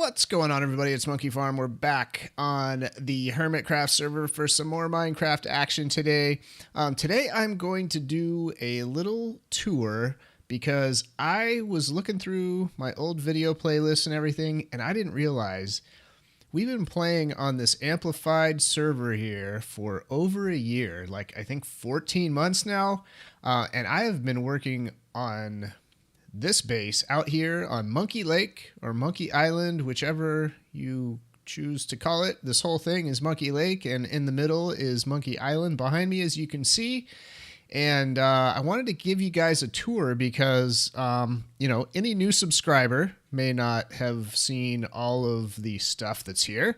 What's going on, everybody? It's Monkeyfarm. We're back on the Hermitcraft server for some more Minecraft action today. Today I'm going to do a little tour because I was looking through my old video playlists and everything, and I didn't realize we've been playing on this amplified server here for over a year, like I think 14 months now, and I have been working on this base out here on Monkey Lake or Monkey Island, whichever you choose to call it. This whole thing is Monkey Lake, and in the middle is Monkey Island behind me, as you can see. And I wanted to give you guys a tour because, any new subscriber may not have seen all of the stuff that's here.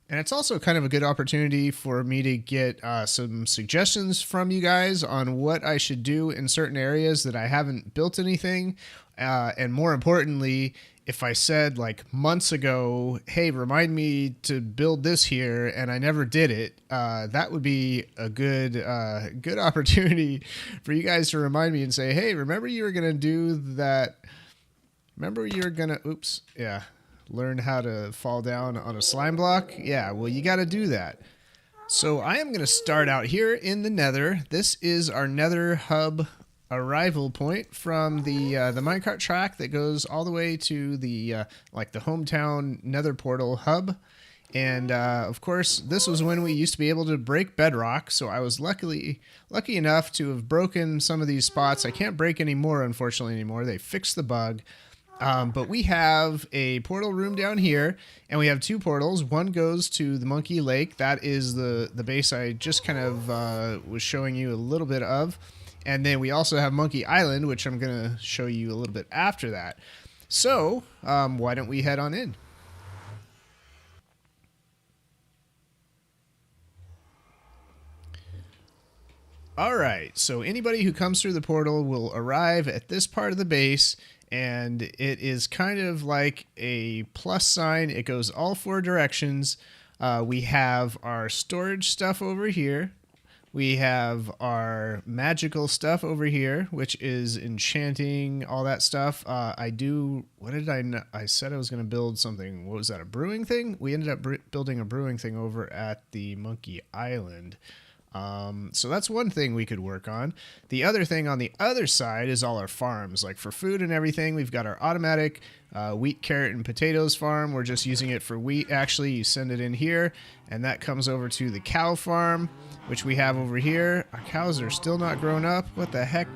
And it's also kind of a good opportunity for me to get some suggestions from you guys on what I should do in certain areas that I haven't built anything. And more importantly, if I said like months ago, hey, remind me to build this here, and I never did it, that would be a good opportunity for you guys to remind me and say, hey, remember you were going to do that. Remember you were going to, oops, yeah. Learn how to fall down on a slime block? Yeah, well, you got to do that. So I am going to start out here in the Nether. This is our Nether hub arrival point from the minecart track that goes all the way to the the hometown Nether portal hub. And of course, this was when we used to be able to break bedrock. So I was lucky enough to have broken some of these spots. I can't break any more, unfortunately, anymore. They fixed the bug. But we have a portal room down here, and we have two portals. One goes to the Monkey Lake. That is the base I just kind of was showing you a little bit of. And then we also have Monkey Island, which I'm going to show you a little bit after that. So why don't we head on in? All right, so anybody who comes through the portal will arrive at this part of the base. And it is kind of like a plus sign. It goes all four directions. We have our storage stuff over here. We have our magical stuff over here, which is enchanting, all that stuff. I said I was going to build something. What was that, a brewing thing? We ended up building a brewing thing over at the Monkey Island. So that's one thing we could work on. The other thing on the other side is all our farms. Like for food and everything, we've got our automatic wheat, carrot, and potatoes farm. We're just using it for wheat. Actually, you send it in here, and that comes over to the cow farm, which we have over here. Our cows are still not grown up. What the heck?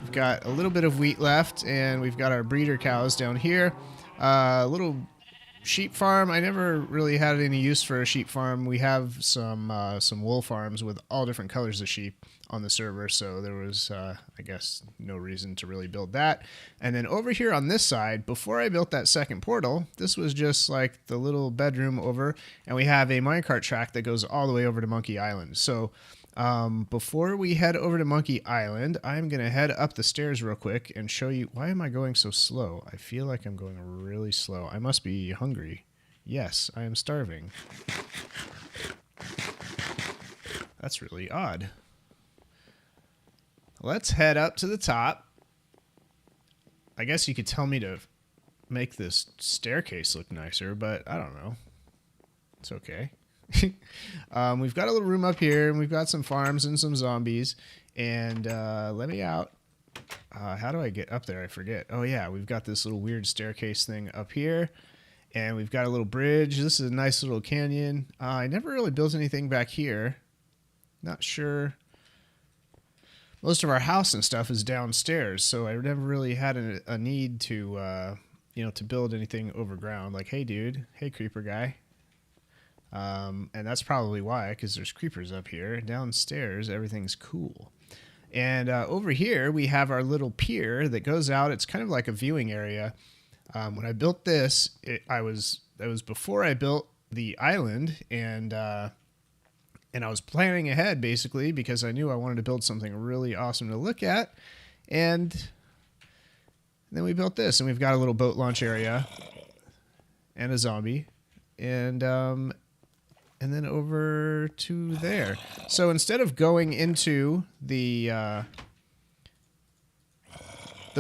We've got a little bit of wheat left, and we've got our breeder cows down here. A little sheep farm. I never really had any use for a sheep farm. We have some wool farms with all different colors of sheep on the server, so there was I guess no reason to really build that. And then over here on this side, before I built that second portal, this was just like the little bedroom over, and we have a minecart track that goes all the way over to Monkey Island. So before we head over to Monkey Island, I'm going to head up the stairs real quick and show you. Why am I going so slow? I feel like I'm going really slow. I must be hungry. Yes, I am starving. That's really odd. Let's head up to the top. I guess you could tell me to make this staircase look nicer, but I don't know. It's okay. We've got a little room up here, and we've got some farms and some zombies. And let me out. How do I get up there? I forget. Oh yeah, we've got this little weird staircase thing up here, and we've got a little bridge. This is a nice little canyon. I never really built anything back here. Not sure. Most of our house and stuff is downstairs, so I never really had a need to to build anything over ground. Like, hey dude, hey creeper guy. And that's probably why, because there's creepers up here. Downstairs, everything's cool. And over here, we have our little pier that goes out. It's kind of like a viewing area. When I built this, that was before I built the island, and I was planning ahead, basically, because I knew I wanted to build something really awesome to look at. And then we built this, and we've got a little boat launch area and a zombie. And then over to there. So instead of going into the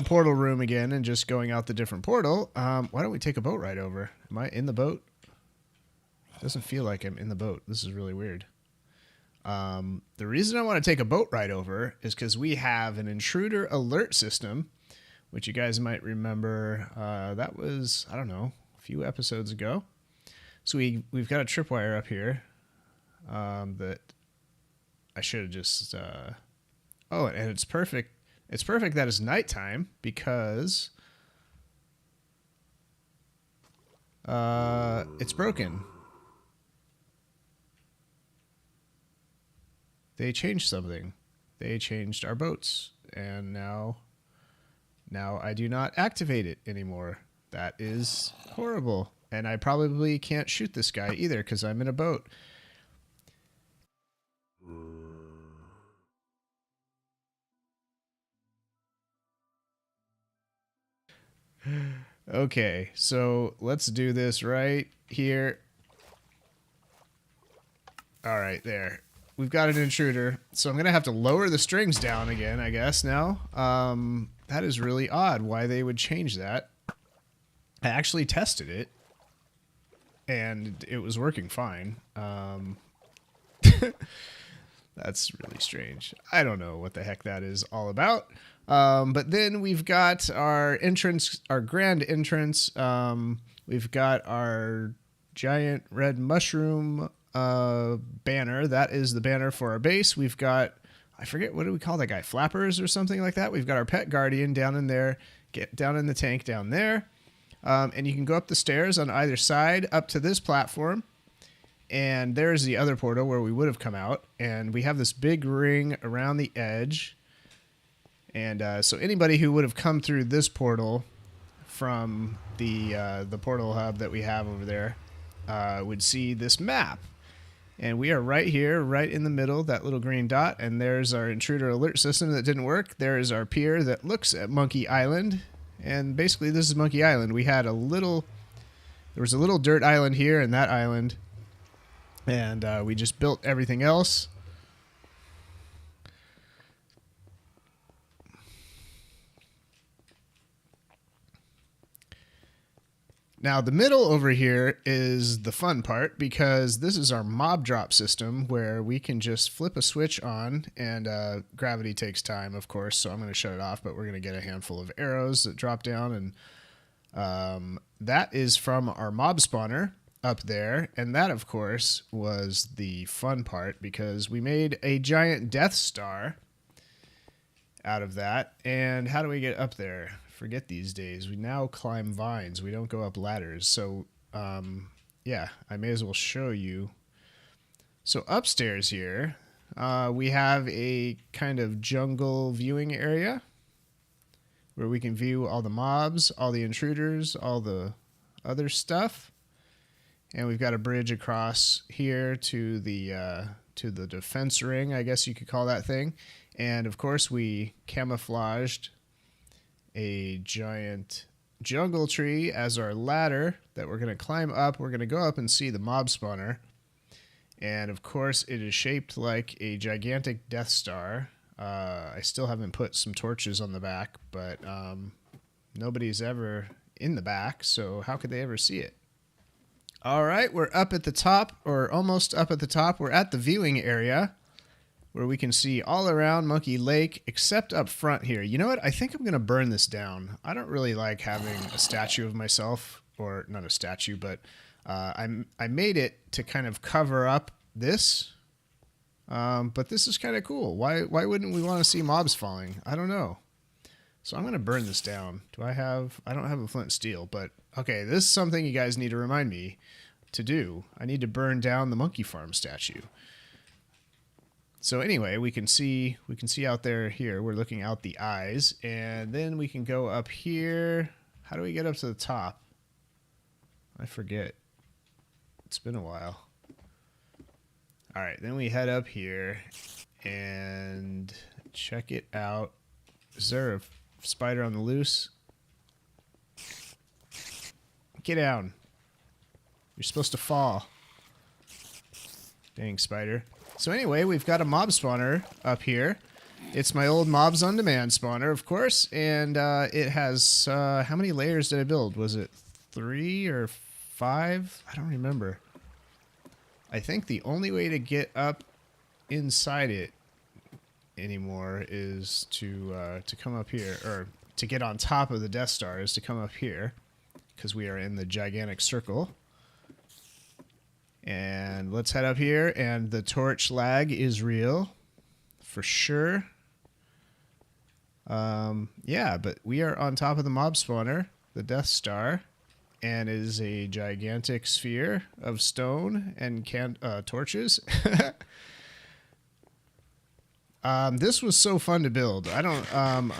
portal room again and just going out the different portal, why don't we take a boat ride over? Am I in the boat? It doesn't feel like I'm in the boat. This is really weird. The reason I want to take a boat ride over is because we have an intruder alert system, which you guys might remember. That was, I don't know, a few episodes ago. So we've got a tripwire up here that I should have just... oh, and it's perfect. It's perfect that it's nighttime because it's broken. They changed something. They changed our boats, and now I do not activate it anymore. That is horrible. And I probably can't shoot this guy either because I'm in a boat. Okay, so let's do this right here. All right, there. We've got an intruder, so I'm going to have to lower the strings down again, I guess, now. That is really odd why they would change that. I actually tested it, and it was working fine. That's really strange. I don't know what the heck that is all about. But then we've got our entrance, our grand entrance. We've got our giant red mushroom banner. That is the banner for our base. We've got, I forget, what do we call that guy? Flappers or something like that. We've got our pet guardian down in there. Get down in the tank down there. And you can go up the stairs on either side up to this platform. And there's the other portal where we would have come out. And we have this big ring around the edge. And so anybody who would have come through this portal from the portal hub that we have over there would see this map. And we are right here, right in the middle, that little green dot. And there's our intruder alert system that didn't work. There is our pier that looks at Monkey Island. And basically this is Monkey Island. We had there was a little dirt island here and that island. And we just built everything else. Now, the middle over here is the fun part because this is our mob drop system where we can just flip a switch on and gravity takes time, of course, so I'm going to shut it off, but we're going to get a handful of arrows that drop down, and that is from our mob spawner up there, and that, of course, was the fun part because we made a giant Death Star out of that, and how do we get up there? Forget these days. We now climb vines. We don't go up ladders. So, yeah, I may as well show you. So upstairs here, we have a kind of jungle viewing area where we can view all the mobs, all the intruders, all the other stuff. And we've got a bridge across here to the defense ring, I guess you could call that thing. And, of course, we camouflaged a giant jungle tree as our ladder that we're going to climb up. We're going to go up and see the mob spawner. And of course it is shaped like a gigantic Death Star. I still haven't put some torches on the back, but nobody's ever in the back, so how could they ever see it? All right, we're up at the top, or almost up at the top. We're at the viewing area, where we can see all around Monkey Lake, except up front here. You know what? I think I'm going to burn this down. I don't really like having a statue of myself, or not a statue, but I made it to kind of cover up this. But this is kind of cool. Why wouldn't we want to see mobs falling? I don't know. So I'm going to burn this down. I don't have a flint and steel, but okay, this is something you guys need to remind me to do. I need to burn down the Monkeyfarm statue. So anyway, we can see out there here. We're looking out the eyes, and then we can go up here. How do we get up to the top? I forget. It's been a while. All right, then we head up here and check it out. Is there a spider on the loose? Get down. You're supposed to fall. Dang spider. So anyway, we've got a mob spawner up here. It's my old Mobs on Demand spawner, of course, and it has, how many layers did I build? Was it 3 or 5? I don't remember. I think the only way to get up inside it anymore is to come up here, or to get on top of the Death Star is to come up here, because we are in the gigantic circle. And let's head up here, and the torch lag is real, for sure. Yeah, but we are on top of the mob spawner, the Death Star, and it is a gigantic sphere of stone and torches. This was so fun to build. I don't. I'm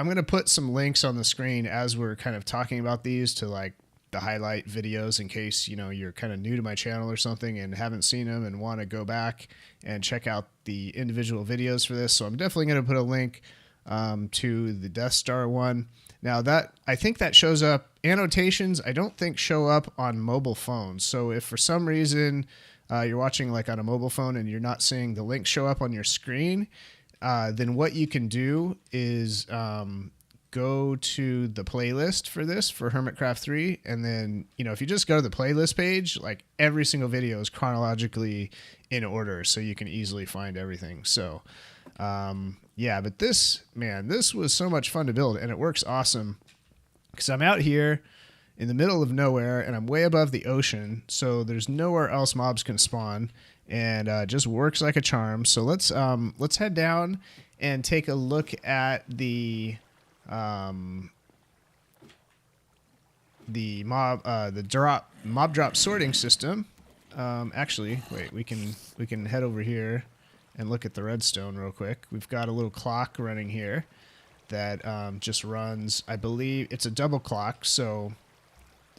gonna put some links on the screen as we're kind of talking about these to like the highlight videos in case you're kind of new to my channel or something and haven't seen them and want to go back and check out the individual videos for this. So I'm definitely gonna put a link to the Death Star one. Now that I think that shows up, annotations I don't think show up on mobile phones. So if for some reason you're watching like on a mobile phone and you're not seeing the link show up on your screen, then what you can do is go to the playlist for this, for Hermitcraft 3, and then if you just go to the playlist page, like every single video is chronologically in order, so you can easily find everything. So yeah, but this was so much fun to build, and it works awesome because I'm out here in the middle of nowhere and I'm way above the ocean, so there's nowhere else mobs can spawn, and just works like a charm. So let's head down and take a look at the mob drop sorting system. Actually, wait, we can head over here and look at the redstone real quick. We've got a little clock running here that just runs, I believe it's a double clock, so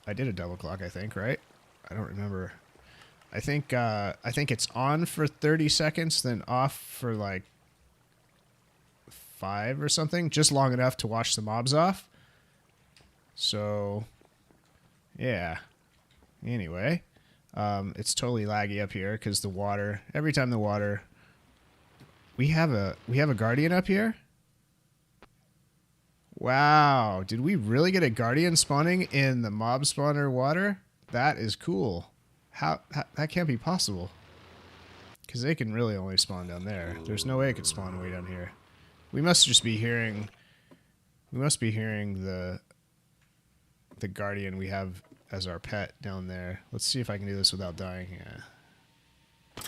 I did a double clock, I think, right? I don't remember. I think it's on for 30 seconds, then off for like 5 or something, just long enough to wash the mobs off. So yeah, anyway, it's totally laggy up here because the water, every time the water, we have a guardian up here. Wow, did we really get a guardian spawning in the mob spawner water? That is cool. How that can't be possible, because they can really only spawn down there. There's no way it could spawn way down here. We must just be hearing, the guardian we have as our pet down there. Let's see if I can do this without dying. Yeah.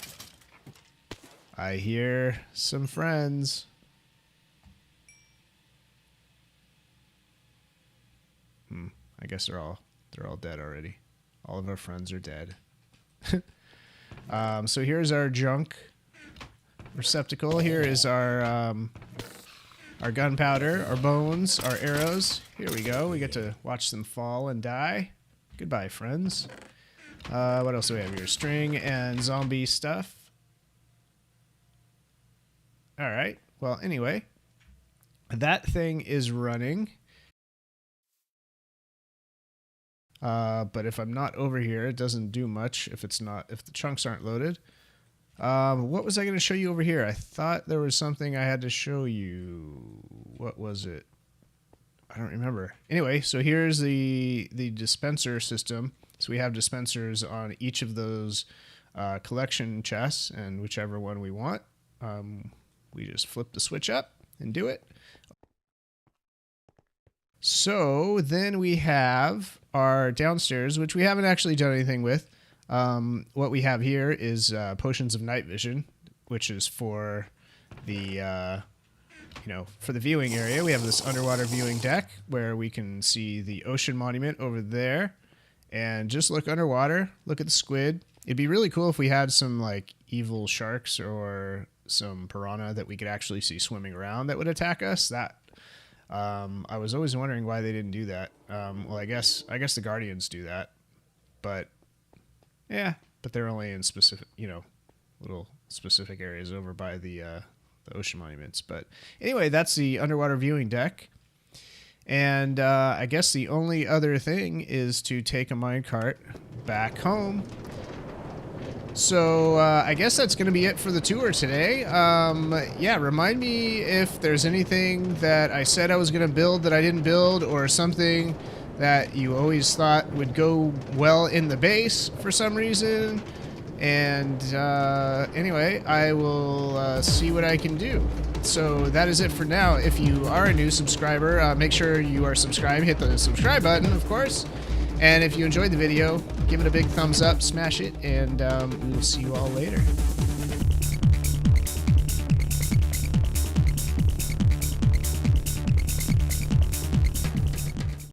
I hear some friends. I guess they're all dead already. All of our friends are dead. So here's our junk receptacle. Here is our gunpowder, our bones, our arrows. Here we go. We get to watch them fall and die. Goodbye, friends. What else do we have here? String and zombie stuff. All right. Well, anyway, that thing is running. But if I'm not over here, it doesn't do much if the chunks aren't loaded. What was I going to show you over here? I thought there was something I had to show you. What was it? I don't remember. Anyway, so here's the dispenser system. So we have dispensers on each of those collection chests, and whichever one we want, we just flip the switch up and do it. So then we have our downstairs, which we haven't actually done anything with. What we have here is potions of night vision, which is for the for the viewing area. We have this underwater viewing deck where we can see the ocean monument over there, and just look underwater, look at the squid. It'd be really cool if we had some like evil sharks or some piranha that we could actually see swimming around that would attack us. That I was always wondering why they didn't do that. Well, I guess the Guardians do that, but yeah, but they're only in specific, little specific areas over by the ocean monuments. But anyway, that's the underwater viewing deck. And I guess the only other thing is to take a minecart back home. So I guess that's going to be it for the tour today. Yeah, remind me if there's anything that I said I was going to build that I didn't build, or something that you always thought would go well in the base for some reason. And anyway, I will see what I can do. So that is it for now. If you are a new subscriber, make sure you are subscribed. Hit the subscribe button, of course. And if you enjoyed the video, give it a big thumbs up, smash it, and we will see you all later.